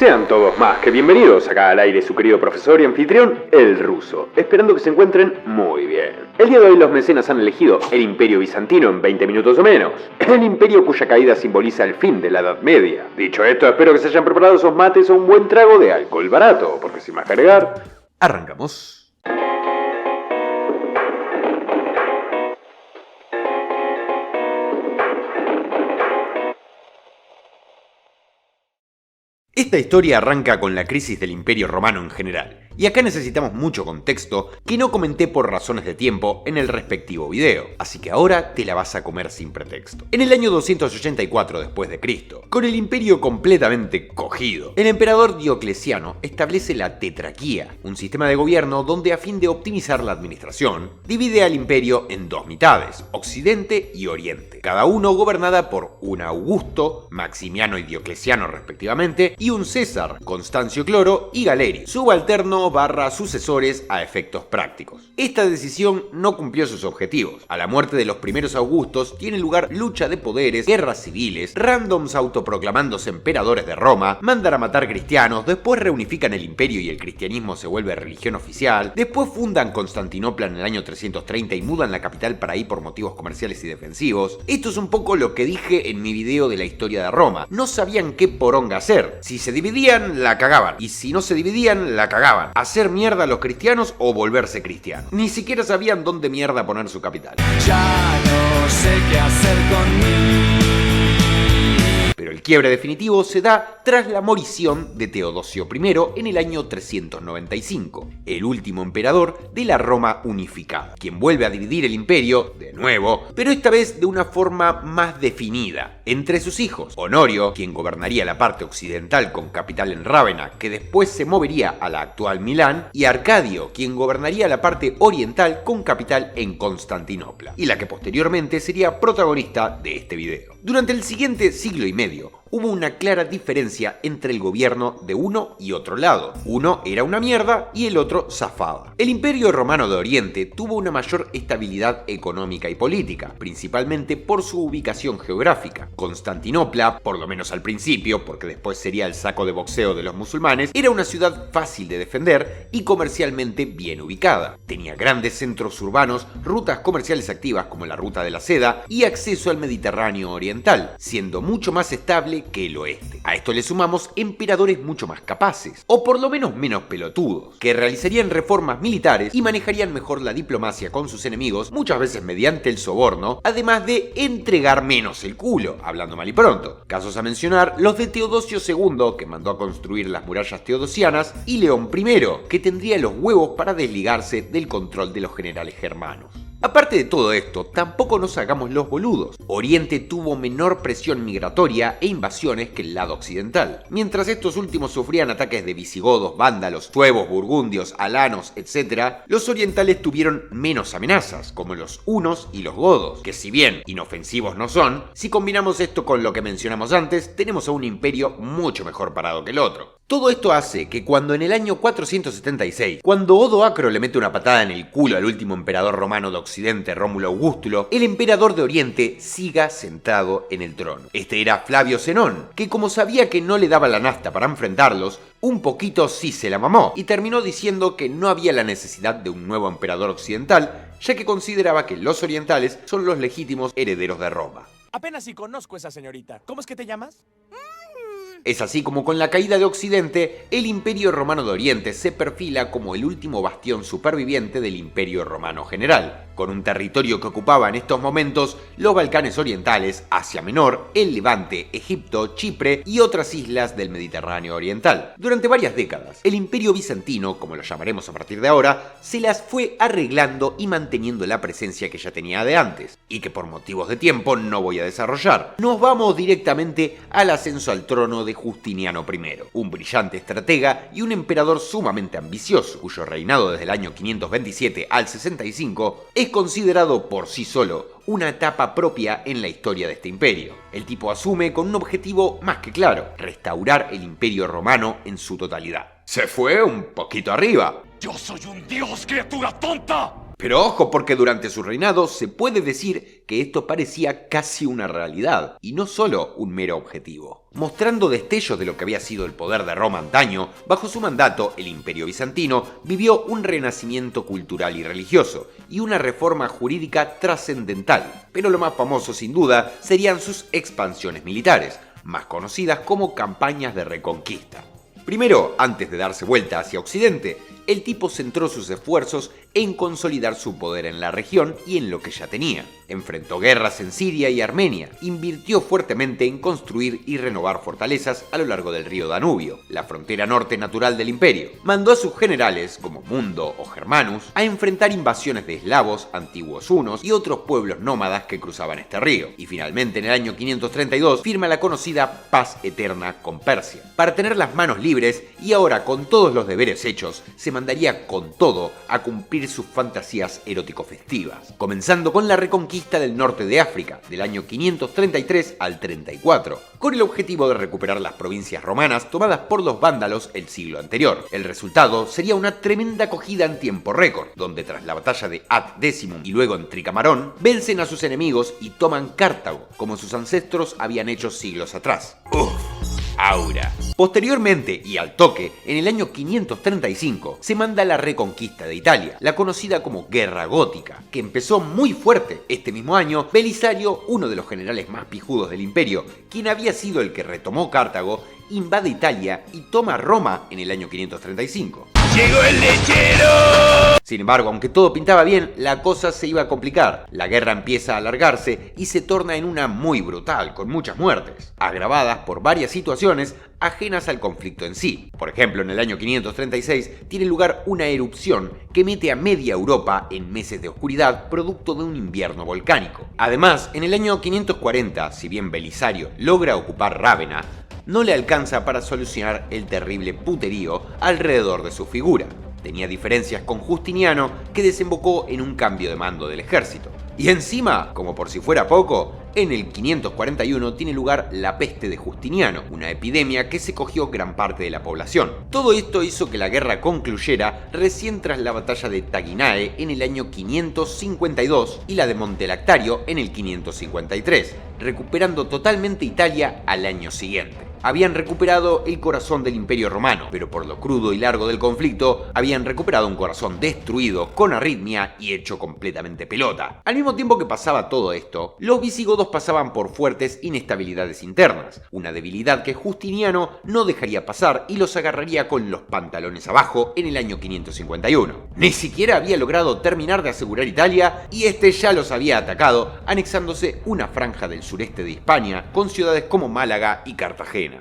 Sean todos más que bienvenidos acá al aire su querido profesor y anfitrión, el Ruso, esperando que se encuentren muy bien. El día de hoy los mecenas han elegido el Imperio Bizantino en 20 minutos o menos, el imperio cuya caída simboliza el fin de la Edad Media. Dicho esto, espero que se hayan preparado sus mates o un buen trago de alcohol barato, porque sin más que agregar, arrancamos. Esta historia arranca con la crisis del Imperio Romano en general, y acá necesitamos mucho contexto que no comenté por razones de tiempo en el respectivo video, así que ahora te la vas a comer sin pretexto. En el año 284 después de Cristo, con el imperio completamente cogido, el emperador Diocleciano establece la tetrarquía, un sistema de gobierno donde a fin de optimizar la administración, divide al imperio en dos mitades, Occidente y Oriente, cada uno gobernada por un Augusto, Maximiano y Diocleciano respectivamente, y un César, Constancio Cloro y Galerio, subalterno / sucesores a efectos prácticos. Esta decisión no cumplió sus objetivos. A la muerte de los primeros Augustos tiene lugar lucha de poderes, guerras civiles, randoms autoproclamándose emperadores de Roma, mandan a matar cristianos, después reunifican el imperio y el cristianismo se vuelve religión oficial, después fundan Constantinopla en el año 330 y mudan la capital para ahí por motivos comerciales y defensivos. Esto es un poco lo que dije en mi video de la historia de Roma. No sabían qué poronga hacer. Si se dividían, la cagaban. Y si no se dividían, la cagaban. Hacer mierda a los cristianos o volverse cristianos. Ni siquiera sabían dónde mierda poner su capital. Ya no sé qué hacer conmigo. Pero el quiebre definitivo se da tras la morición de Teodosio I en el año 395, el último emperador de la Roma unificada, quien vuelve a dividir el imperio, de nuevo, pero esta vez de una forma más definida, entre sus hijos, Honorio, quien gobernaría la parte occidental con capital en Rávena, que después se movería a la actual Milán, y Arcadio, quien gobernaría la parte oriental con capital en Constantinopla, y la que posteriormente sería protagonista de este video. Durante el siguiente siglo y medio, hubo una clara diferencia entre el gobierno de uno y otro lado. Uno era una mierda y el otro zafaba. El Imperio Romano de Oriente tuvo una mayor estabilidad económica y política, principalmente por su ubicación geográfica. Constantinopla, por lo menos al principio, porque después sería el saco de boxeo de los musulmanes, era una ciudad fácil de defender y comercialmente bien ubicada. Tenía grandes centros urbanos, rutas comerciales activas como la Ruta de la Seda y acceso al Mediterráneo oriental, siendo mucho más estable que el oeste. A esto le sumamos emperadores mucho más capaces, o por lo menos menos pelotudos, que realizarían reformas militares y manejarían mejor la diplomacia con sus enemigos, muchas veces mediante el soborno, además de entregar menos el culo, hablando mal y pronto. Casos a mencionar, los de Teodosio II, que mandó a construir las murallas teodosianas, y León I, que tendría los huevos para desligarse del control de los generales germanos. Aparte de todo esto, tampoco nos hagamos los boludos. Oriente tuvo menor presión migratoria e invasiones que el lado occidental. Mientras estos últimos sufrían ataques de visigodos, vándalos, suevos, burgundios, alanos, etc., los orientales tuvieron menos amenazas, como los hunos y los godos, que si bien inofensivos no son, si combinamos esto con lo que mencionamos antes, tenemos a un imperio mucho mejor parado que el otro. Todo esto hace que cuando en el año 476, cuando Odoacro le mete una patada en el culo al último emperador romano de Occidente, Rómulo Augustulo, el emperador de Oriente siga sentado en el trono. Este era Flavio Zenón, que como sabía que no le daba la nafta para enfrentarlos, un poquito sí se la mamó, y terminó diciendo que no había la necesidad de un nuevo emperador occidental, ya que consideraba que los orientales son los legítimos herederos de Roma. Apenas si conozco a esa señorita. ¿Cómo es que te llamas? Es así como con la caída de Occidente, el Imperio Romano de Oriente se perfila como el último bastión superviviente del Imperio Romano general, con un territorio que ocupaba en estos momentos los Balcanes orientales, Asia Menor, el Levante, Egipto, Chipre y otras islas del Mediterráneo oriental. Durante varias décadas, el Imperio Bizantino, como lo llamaremos a partir de ahora, se las fue arreglando y manteniendo la presencia que ya tenía de antes, y que por motivos de tiempo no voy a desarrollar. Nos vamos directamente al ascenso al trono de Justiniano I, un brillante estratega y un emperador sumamente ambicioso, cuyo reinado desde el año 527 al 65 es considerado por sí solo una etapa propia en la historia de este imperio. El tipo asume con un objetivo más que claro: restaurar el imperio romano en su totalidad. Se fue un poquito arriba. ¡Yo soy un dios, criatura tonta! Pero ojo, porque durante su reinado se puede decir que esto parecía casi una realidad, y no solo un mero objetivo. Mostrando destellos de lo que había sido el poder de Roma antaño, bajo su mandato el Imperio Bizantino vivió un renacimiento cultural y religioso, y una reforma jurídica trascendental. Pero lo más famoso sin duda serían sus expansiones militares, más conocidas como campañas de reconquista. Primero, antes de darse vuelta hacia Occidente, el tipo centró sus esfuerzos en consolidar su poder en la región y en lo que ya tenía. Enfrentó guerras en Siria y Armenia, invirtió fuertemente en construir y renovar fortalezas a lo largo del río Danubio, la frontera norte natural del imperio. Mandó a sus generales, como Mundo o Germanus, a enfrentar invasiones de eslavos, antiguos hunos y otros pueblos nómadas que cruzaban este río. Y finalmente, en el año 532, firma la conocida paz eterna con Persia. Para tener las manos libres y ahora con todos los deberes hechos, se mandaría con todo a cumplir sus fantasías erótico-festivas, comenzando con la reconquista del norte de África, del año 533 al 34, con el objetivo de recuperar las provincias romanas tomadas por los vándalos el siglo anterior. El resultado sería una tremenda acogida en tiempo récord, donde tras la batalla de Ad Decimum y luego en Tricamarón, vencen a sus enemigos y toman Cartago, como sus ancestros habían hecho siglos atrás. Aura. Posteriormente, y al toque, en el año 535, se manda la reconquista de Italia, la conocida como Guerra Gótica, que empezó muy fuerte. Este mismo año, Belisario, uno de los generales más pijudos del imperio, quien había sido el que retomó Cartago, invade Italia y toma Roma en el año 535. ¡Llegó el lechero! Sin embargo, aunque todo pintaba bien, la cosa se iba a complicar. La guerra empieza a alargarse y se torna en una muy brutal, con muchas muertes, agravadas por varias situaciones ajenas al conflicto en sí. Por ejemplo, en el año 536 tiene lugar una erupción que mete a media Europa en meses de oscuridad producto de un invierno volcánico. Además, en el año 540, si bien Belisario logra ocupar Rávena, no le alcanza para solucionar el terrible puterío alrededor de su figura. Tenía diferencias con Justiniano que desembocó en un cambio de mando del ejército. Y encima, como por si fuera poco, en el 541 tiene lugar la peste de Justiniano, una epidemia que se cogió gran parte de la población. Todo esto hizo que la guerra concluyera recién tras la batalla de Taginae en el año 552 y la de Montelactario en el 553, recuperando totalmente Italia al año siguiente. Habían recuperado el corazón del Imperio Romano, pero por lo crudo y largo del conflicto, habían recuperado un corazón destruido, con arritmia y hecho completamente pelota. Al mismo tiempo que pasaba todo esto, los visigodos pasaban por fuertes inestabilidades internas, una debilidad que Justiniano no dejaría pasar y los agarraría con los pantalones abajo en el año 551. Ni siquiera había logrado terminar de asegurar Italia y este ya los había atacado, anexándose una franja del sureste de Hispania con ciudades como Málaga y Cartagena.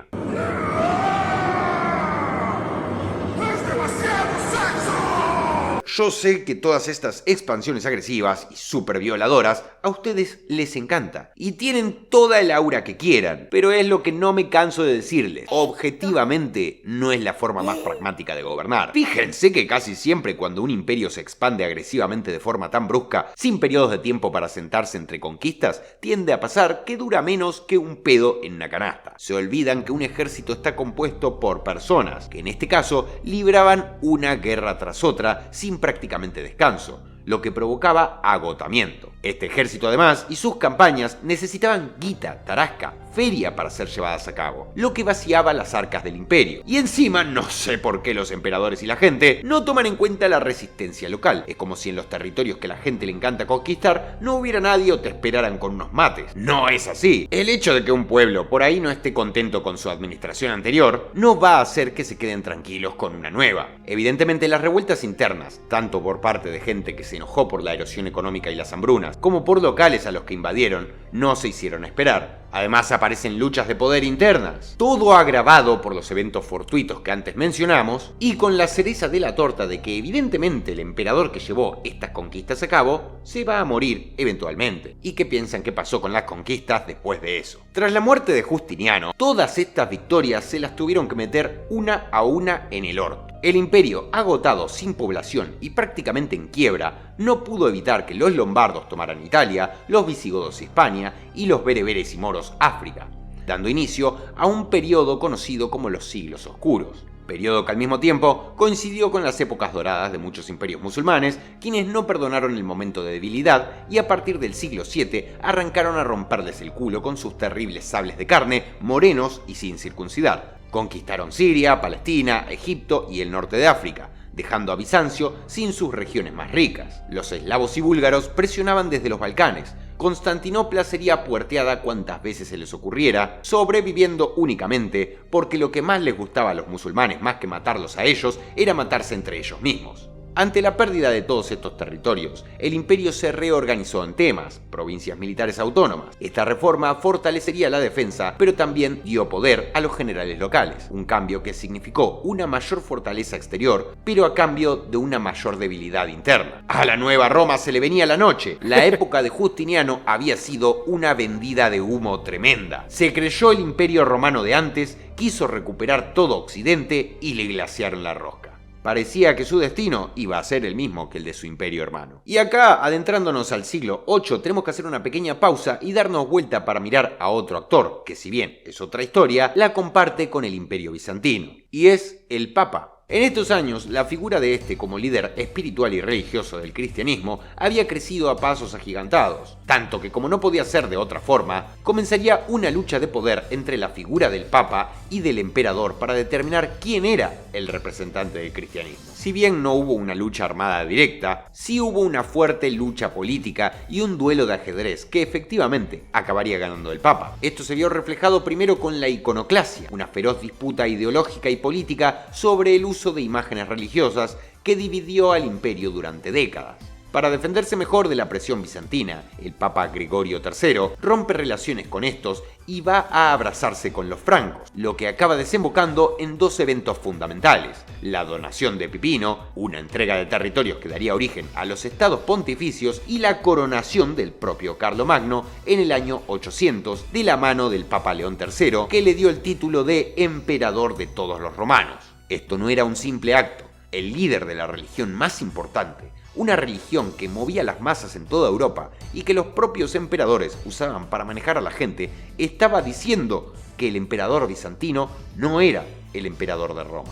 Yo sé que todas estas expansiones agresivas y super violadoras a ustedes les encanta y tienen toda el aura que quieran, pero es lo que no me canso de decirles. Objetivamente no es la forma más pragmática de gobernar. Fíjense que casi siempre cuando un imperio se expande agresivamente de forma tan brusca, sin periodos de tiempo para sentarse entre conquistas, tiende a pasar que dura menos que un pedo en una canasta. Se olvidan que un ejército está compuesto por personas, que en este caso libraban una guerra tras otra sin prácticamente descanso, lo que provocaba agotamiento. Este ejército además y sus campañas necesitaban guita, tarasca, feria para ser llevadas a cabo, lo que vaciaba las arcas del imperio. Y encima, no sé por qué los emperadores y la gente no toman en cuenta la resistencia local. Es como si en los territorios que la gente le encanta conquistar no hubiera nadie o te esperaran con unos mates. No es así. El hecho de que un pueblo por ahí no esté contento con su administración anterior no va a hacer que se queden tranquilos con una nueva. Evidentemente las revueltas internas, tanto por parte de gente que se enojó por la erosión económica y las hambrunas, como por locales a los que invadieron, no se hicieron esperar. Además aparecen luchas de poder internas, todo agravado por los eventos fortuitos que antes mencionamos y con la cereza de la torta de que evidentemente el emperador que llevó estas conquistas a cabo se va a morir eventualmente. ¿Y qué piensan que pasó con las conquistas después de eso? Tras la muerte de Justiniano, todas estas victorias se las tuvieron que meter una a una en el orto. El imperio, agotado, sin población y prácticamente en quiebra, no pudo evitar que los lombardos tomaran Italia, los visigodos Hispania y los bereberes y moros África, dando inicio a un periodo conocido como los siglos oscuros. periodo que al mismo tiempo coincidió con las épocas doradas de muchos imperios musulmanes, quienes no perdonaron el momento de debilidad y a partir del siglo VII arrancaron a romperles el culo con sus terribles sables de carne, morenos y sin circuncidar. Conquistaron Siria, Palestina, Egipto y el norte de África, dejando a Bizancio sin sus regiones más ricas. Los eslavos y búlgaros presionaban desde los Balcanes. Constantinopla sería puerteada cuantas veces se les ocurriera, sobreviviendo únicamente porque lo que más les gustaba a los musulmanes más que matarlos a ellos era matarse entre ellos mismos. Ante la pérdida de todos estos territorios, el imperio se reorganizó en temas, provincias militares autónomas. Esta reforma fortalecería la defensa, pero también dio poder a los generales locales, un cambio que significó una mayor fortaleza exterior, pero a cambio de una mayor debilidad interna. A la nueva Roma se le venía la noche. La época de Justiniano había sido una vendida de humo tremenda. Se creyó el imperio romano de antes, quiso recuperar todo Occidente y le glaciaron la rosca. Parecía que su destino iba a ser el mismo que el de su imperio hermano. Y acá, adentrándonos al siglo VIII, tenemos que hacer una pequeña pausa y darnos vuelta para mirar a otro actor, que si bien es otra historia, la comparte con el imperio bizantino, y es el Papa. En estos años, la figura de este como líder espiritual y religioso del cristianismo había crecido a pasos agigantados, tanto que como no podía ser de otra forma, comenzaría una lucha de poder entre la figura del Papa y del emperador para determinar quién era el representante del cristianismo. Si bien no hubo una lucha armada directa, sí hubo una fuerte lucha política y un duelo de ajedrez que efectivamente acabaría ganando el Papa. Esto se vio reflejado primero con la iconoclasia, una feroz disputa ideológica y política sobre el uso de imágenes religiosas que dividió al imperio durante décadas. Para defenderse mejor de la presión bizantina, el Papa Gregorio III rompe relaciones con estos y va a abrazarse con los francos, lo que acaba desembocando en dos eventos fundamentales: la donación de Pipino, una entrega de territorios que daría origen a los estados pontificios, y la coronación del propio Carlomagno en el año 800 de la mano del Papa León III, que le dio el título de emperador de todos los romanos. Esto no era un simple acto. El líder de la religión más importante, una religión que movía las masas en toda Europa y que los propios emperadores usaban para manejar a la gente, estaba diciendo que el emperador bizantino no era el emperador de Roma.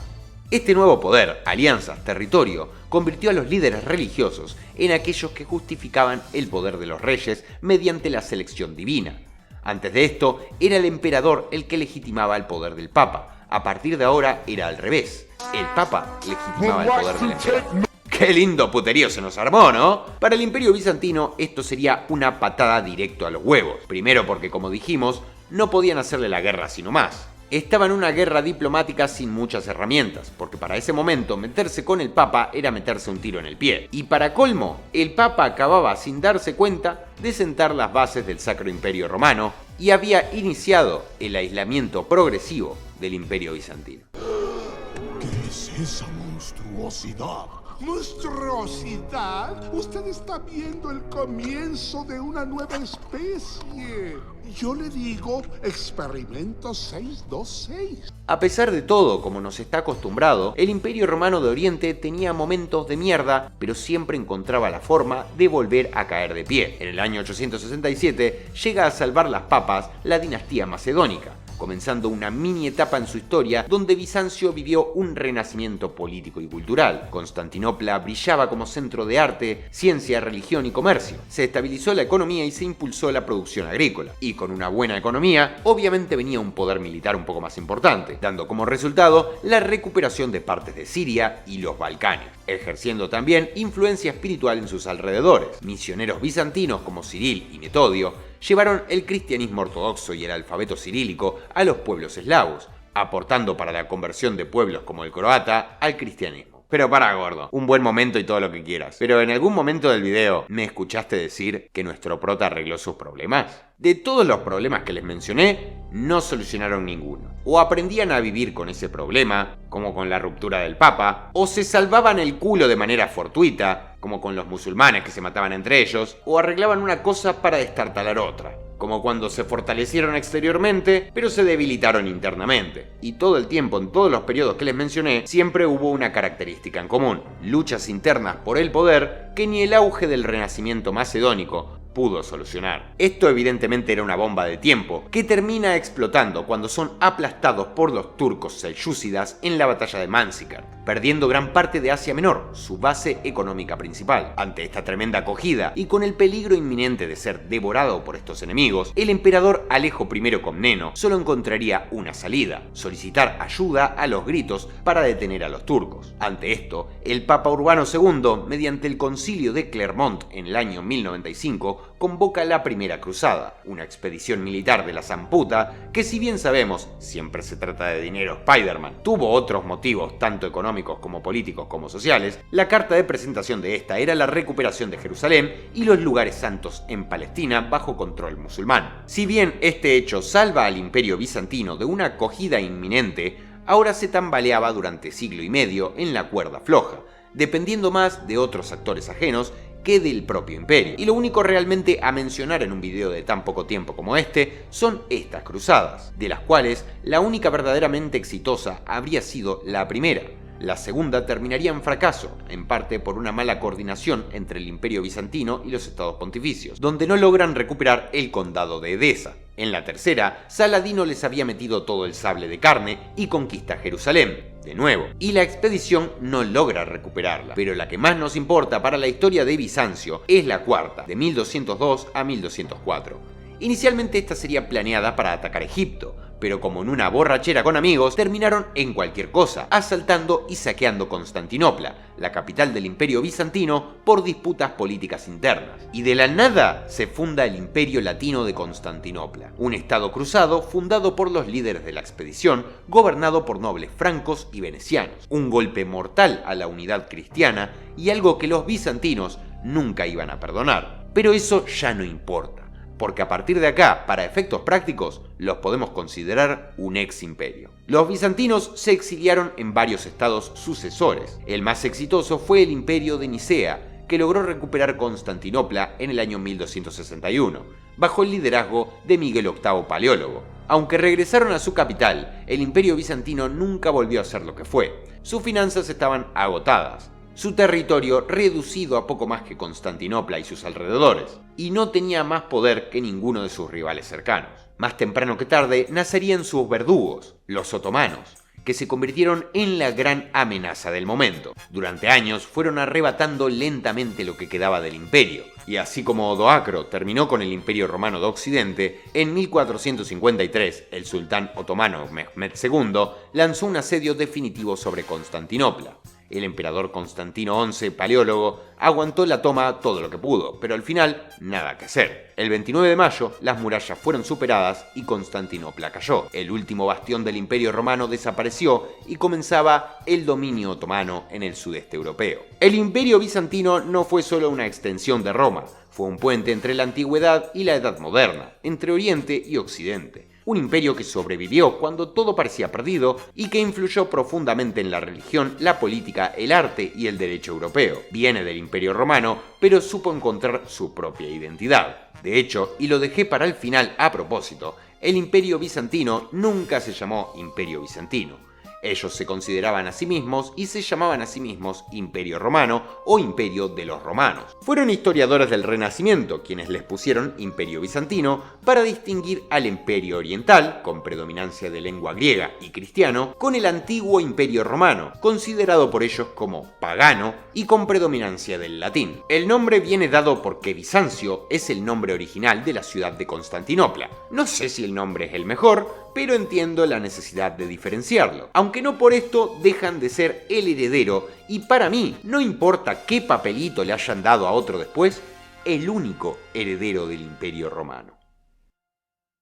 Este nuevo poder, alianzas, territorio, convirtió a los líderes religiosos en aquellos que justificaban el poder de los reyes mediante la selección divina. Antes de esto, era el emperador el que legitimaba el poder del Papa. A partir de ahora era al revés. El Papa legitimaba el poder del emperador. ¡Qué lindo puterío se nos armó!, ¿no? Para el imperio bizantino esto sería una patada directo a los huevos. Primero porque, como dijimos, no podían hacerle la guerra sino más. Estaba en una guerra diplomática sin muchas herramientas, porque para ese momento meterse con el Papa era meterse un tiro en el pie. Y para colmo, el Papa acababa sin darse cuenta de sentar las bases del Sacro Imperio Romano y había iniciado el aislamiento progresivo del Imperio Bizantino. ¿Qué es esa monstruosidad? ¿Monstruosidad? Usted está viendo el comienzo de una nueva especie. Yo le digo experimento 626. A pesar de todo, como nos está acostumbrado, el Imperio Romano de Oriente tenía momentos de mierda, pero siempre encontraba la forma de volver a caer de pie. En el año 867 llega a salvar las papas la dinastía macedónica, comenzando una mini etapa en su historia donde Bizancio vivió un renacimiento político y cultural. Constantinopla brillaba como centro de arte, ciencia, religión y comercio. Se estabilizó la economía y se impulsó la producción agrícola. Y con una buena economía, obviamente venía un poder militar un poco más importante, dando como resultado la recuperación de partes de Siria y los Balcanes, ejerciendo también influencia espiritual en sus alrededores. Misioneros bizantinos como Ciril y Metodio llevaron el cristianismo ortodoxo y el alfabeto cirílico a los pueblos eslavos, aportando para la conversión de pueblos como el croata al cristianismo. Pero para, gordo, un buen momento y todo lo que quieras. Pero en algún momento del video me escuchaste decir que nuestro prota arregló sus problemas. De todos los problemas que les mencioné, no solucionaron ninguno. O aprendían a vivir con ese problema, como con la ruptura del Papa, o se salvaban el culo de manera fortuita, como con los musulmanes que se mataban entre ellos, o arreglaban una cosa para destartalar otra, como cuando se fortalecieron exteriormente, pero se debilitaron internamente. Y todo el tiempo, en todos los periodos que les mencioné, siempre hubo una característica en común: luchas internas por el poder que ni el auge del renacimiento macedónico, pudo solucionar. Esto evidentemente era una bomba de tiempo que termina explotando cuando son aplastados por los turcos selyúcidas en la batalla de Manzikert, perdiendo gran parte de Asia Menor, su base económica principal. Ante esta tremenda acogida y con el peligro inminente de ser devorado por estos enemigos, el emperador Alejo I Comneno solo encontraría una salida: solicitar ayuda a los gritos para detener a los turcos. Ante esto, el Papa Urbano II, mediante el Concilio de Clermont en el año 1095, convoca la Primera Cruzada, una expedición militar de la Zamputa que, si bien sabemos, siempre se trata de dinero Spider-Man, tuvo otros motivos tanto económicos como políticos como sociales. La carta de presentación de esta era la recuperación de Jerusalén y los lugares santos en Palestina bajo control musulmán. Si bien este hecho salva al Imperio Bizantino de una acogida inminente, ahora se tambaleaba durante siglo y medio en la cuerda floja, dependiendo más de otros actores ajenos que del propio imperio. Y lo único realmente a mencionar en un video de tan poco tiempo como este son estas cruzadas, de las cuales la única verdaderamente exitosa habría sido la primera. La segunda terminaría en fracaso, en parte por una mala coordinación entre el Imperio Bizantino y los estados pontificios, donde no logran recuperar el condado de Edesa. En la tercera, Saladino les había metido todo el sable de carne y conquista Jerusalén, de nuevo, y la expedición no logra recuperarla. Pero la que más nos importa para la historia de Bizancio es la cuarta, de 1202 a 1204. Inicialmente esta sería planeada para atacar Egipto, pero como en una borrachera con amigos, terminaron en cualquier cosa, asaltando y saqueando Constantinopla, la capital del Imperio Bizantino, por disputas políticas internas. Y de la nada se funda el Imperio Latino de Constantinopla, un estado cruzado fundado por los líderes de la expedición, gobernado por nobles francos y venecianos. Un golpe mortal a la unidad cristiana y algo que los bizantinos nunca iban a perdonar. Pero eso ya no importa, porque a partir de acá, para efectos prácticos, los podemos considerar un ex imperio. Los bizantinos se exiliaron en varios estados sucesores. El más exitoso fue el Imperio de Nicea, que logró recuperar Constantinopla en el año 1261, bajo el liderazgo de Miguel VIII Paleólogo. Aunque regresaron a su capital, el Imperio bizantino nunca volvió a ser lo que fue. Sus finanzas estaban agotadas, su territorio reducido a poco más que Constantinopla y sus alrededores, y no tenía más poder que ninguno de sus rivales cercanos. Más temprano que tarde nacerían sus verdugos, los otomanos, que se convirtieron en la gran amenaza del momento. Durante años fueron arrebatando lentamente lo que quedaba del imperio, y así como Odoacro terminó con el Imperio Romano de Occidente, en 1453 el sultán otomano Mehmed II lanzó un asedio definitivo sobre Constantinopla. El emperador Constantino XI, Paleólogo, aguantó la toma todo lo que pudo, pero al final nada que hacer. El 29 de mayo, las murallas fueron superadas y Constantinopla cayó. El último bastión del Imperio Romano desapareció y comenzaba el dominio otomano en el sudeste europeo. El Imperio Bizantino no fue solo una extensión de Roma, fue un puente entre la antigüedad y la Edad Moderna, entre Oriente y Occidente. Un imperio que sobrevivió cuando todo parecía perdido y que influyó profundamente en la religión, la política, el arte y el derecho europeo. Viene del Imperio Romano, pero supo encontrar su propia identidad. De hecho, y lo dejé para el final a propósito, el Imperio Bizantino nunca se llamó Imperio Bizantino. Ellos se consideraban a sí mismos y se llamaban a sí mismos Imperio Romano o Imperio de los Romanos. Fueron historiadores del Renacimiento quienes les pusieron Imperio Bizantino para distinguir al Imperio Oriental, con predominancia de lengua griega y cristiano, con el antiguo Imperio Romano, considerado por ellos como pagano y con predominancia del latín. El nombre viene dado porque Bizancio es el nombre original de la ciudad de Constantinopla. No sé si el nombre es el mejor, pero entiendo la necesidad de diferenciarlo, aunque no por esto dejan de ser el heredero, y para mí, no importa qué papelito le hayan dado a otro después, el único heredero del Imperio Romano.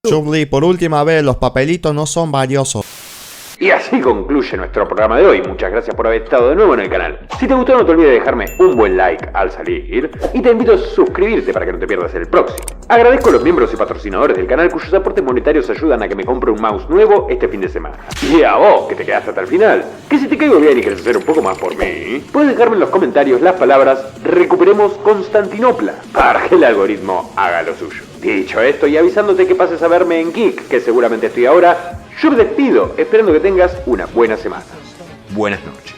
Chubli, por última vez, los papelitos no son valiosos. Y así concluye nuestro programa de hoy. Muchas gracias por haber estado de nuevo en el canal. Si te gustó, no te olvides de dejarme un buen like al salir y te invito a suscribirte para que no te pierdas el próximo. Agradezco a los miembros y patrocinadores del canal cuyos aportes monetarios ayudan a que me compre un mouse nuevo este fin de semana. Y a vos, que te quedaste hasta el final, que si te caigo bien y quieres hacer un poco más por mí, puedes dejarme en los comentarios las palabras "Recuperemos Constantinopla" para que el algoritmo haga lo suyo. Dicho esto y avisándote que pases a verme en Geek, que seguramente estoy ahora, yo me despido, esperando que tengas una buena semana. Buenas noches.